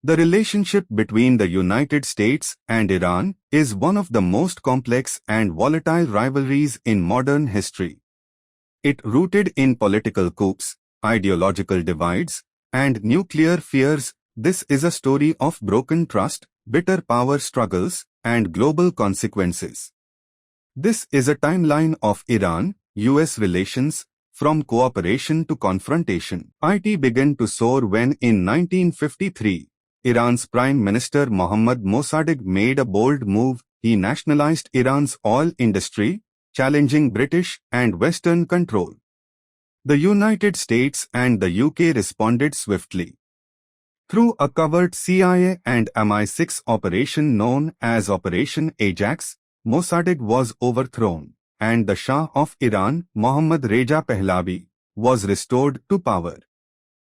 The relationship between the United States and Iran is one of the most complex and volatile rivalries in modern history. It rooted in political coups, ideological divides, and nuclear fears. This is a story of broken trust, bitter power struggles, and global consequences. This is a timeline of Iran-US relations, from cooperation to confrontation. It began to soar when in 1953, Iran's Prime Minister Mohammad Mossadegh made a bold move. He nationalized Iran's oil industry, challenging British and Western control. The United States and the UK responded swiftly. Through a covert CIA and MI6 operation known as Operation Ajax, Mossadegh was overthrown, and the Shah of Iran, Mohammad Reza Pahlavi, was restored to power.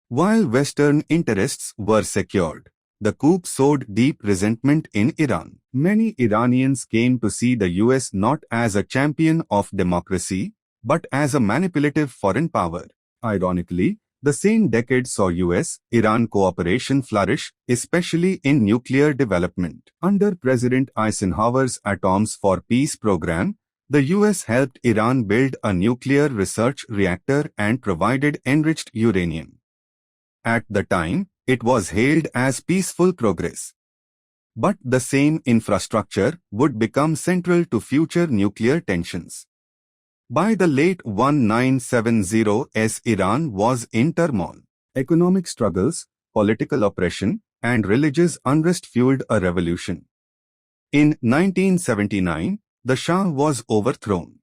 While Western interests were secured, the coup sowed deep resentment in Iran. Many Iranians came to see the US not as a champion of democracy, but as a manipulative foreign power. Ironically, the same decade saw US-Iran cooperation flourish, especially in nuclear development. Under President Eisenhower's Atoms for Peace program, the US helped Iran build a nuclear research reactor and provided enriched uranium. At the time, it was hailed as peaceful progress. But the same infrastructure would become central to future nuclear tensions. By the late 1970s, Iran was in turmoil. Economic struggles, political oppression, and religious unrest fueled a revolution. In 1979, the Shah was overthrown.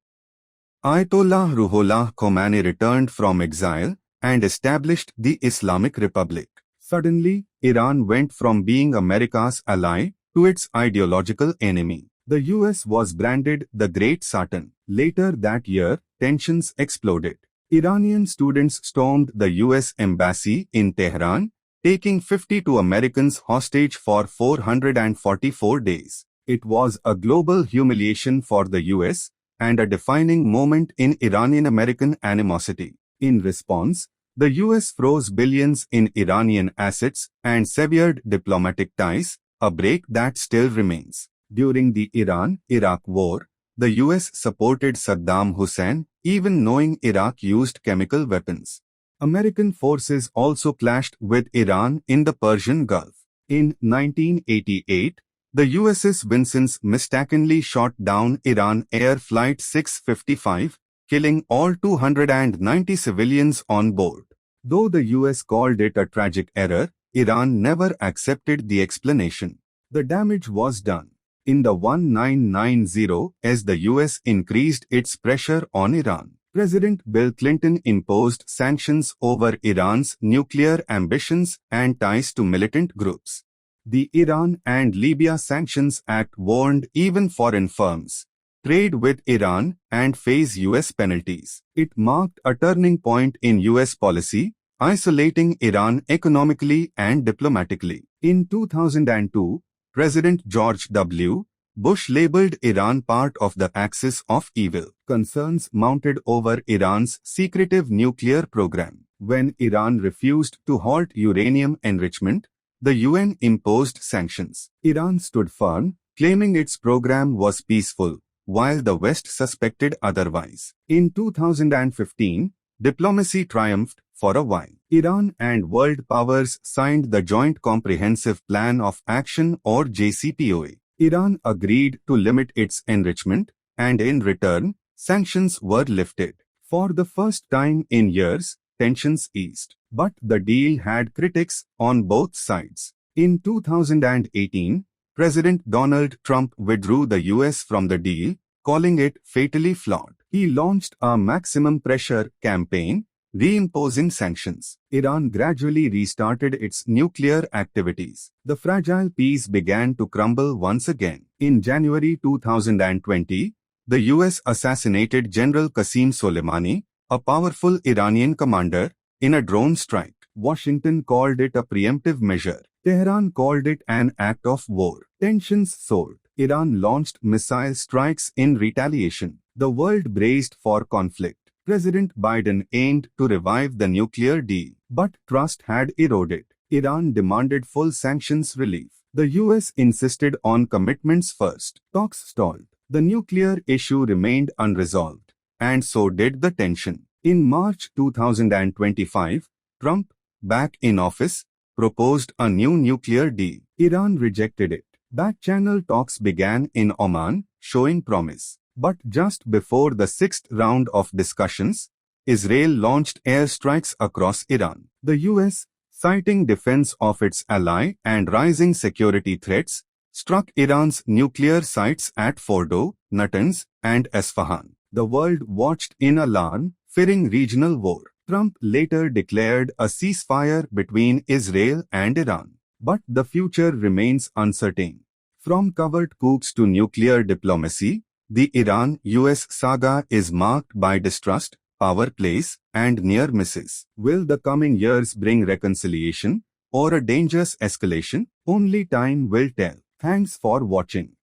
Ayatollah Ruhollah Khomeini returned from exile and established the Islamic Republic. Suddenly, Iran went from being America's ally to its ideological enemy. The US was branded the Great Satan. Later that year, tensions exploded. Iranian students stormed the US embassy in Tehran, taking 52 Americans hostage for 444 days. It was a global humiliation for the US and a defining moment in Iranian-American animosity. In response, the US froze billions in Iranian assets and severed diplomatic ties, a break that still remains. During the Iran-Iraq War, the US supported Saddam Hussein, even knowing Iraq used chemical weapons. American forces also clashed with Iran in the Persian Gulf. In 1988, the USS Vincennes mistakenly shot down Iran Air Flight 655, killing all 290 civilians on board. Though the US called it a tragic error, Iran never accepted the explanation. The damage was done. In the 1990s, the US increased its pressure on Iran. President Bill Clinton imposed sanctions over Iran's nuclear ambitions and ties to militant groups. The Iran and Libya Sanctions Act warned even foreign firms trade with Iran and face US penalties. It marked a turning point in US policy, isolating Iran economically and diplomatically. In 2002, President George W. Bush labeled Iran part of the axis of evil. Concerns mounted over Iran's secretive nuclear program. When Iran refused to halt uranium enrichment, the UN imposed sanctions. Iran stood firm, claiming its program was peaceful, while the West suspected otherwise. In 2015, diplomacy triumphed for a while. Iran and world powers signed the Joint Comprehensive Plan of Action or JCPOA. Iran agreed to limit its enrichment, and in return, sanctions were lifted. For the first time in years, tensions eased. But the deal had critics on both sides. In 2018, President Donald Trump withdrew the US from the deal, calling it fatally flawed. He launched a maximum pressure campaign, reimposing sanctions. Iran gradually restarted its nuclear activities. The fragile peace began to crumble once again. In January 2020, the US assassinated General Qasem Soleimani, a powerful Iranian commander, in a drone strike. Washington called it a preemptive measure. Tehran called it an act of war. Tensions soared. Iran launched missile strikes in retaliation. The world braced for conflict. President Biden aimed to revive the nuclear deal, but trust had eroded. Iran demanded full sanctions relief. The US insisted on commitments first. Talks stalled. The nuclear issue remained unresolved, and so did the tension. In March 2025, Trump, back in office, proposed a new nuclear deal. Iran rejected it. Back-channel talks began in Oman, showing promise. But just before the sixth round of discussions, Israel launched airstrikes across Iran. The US, citing defense of its ally and rising security threats, struck Iran's nuclear sites at Fordo, Natanz, and Esfahan. The world watched in alarm, fearing regional war. Trump later declared a ceasefire between Israel and Iran. But the future remains uncertain. From covert coups to nuclear diplomacy, the Iran-US saga is marked by distrust, power plays, and near misses. Will the coming years bring reconciliation or a dangerous escalation? Only time will tell. Thanks for watching.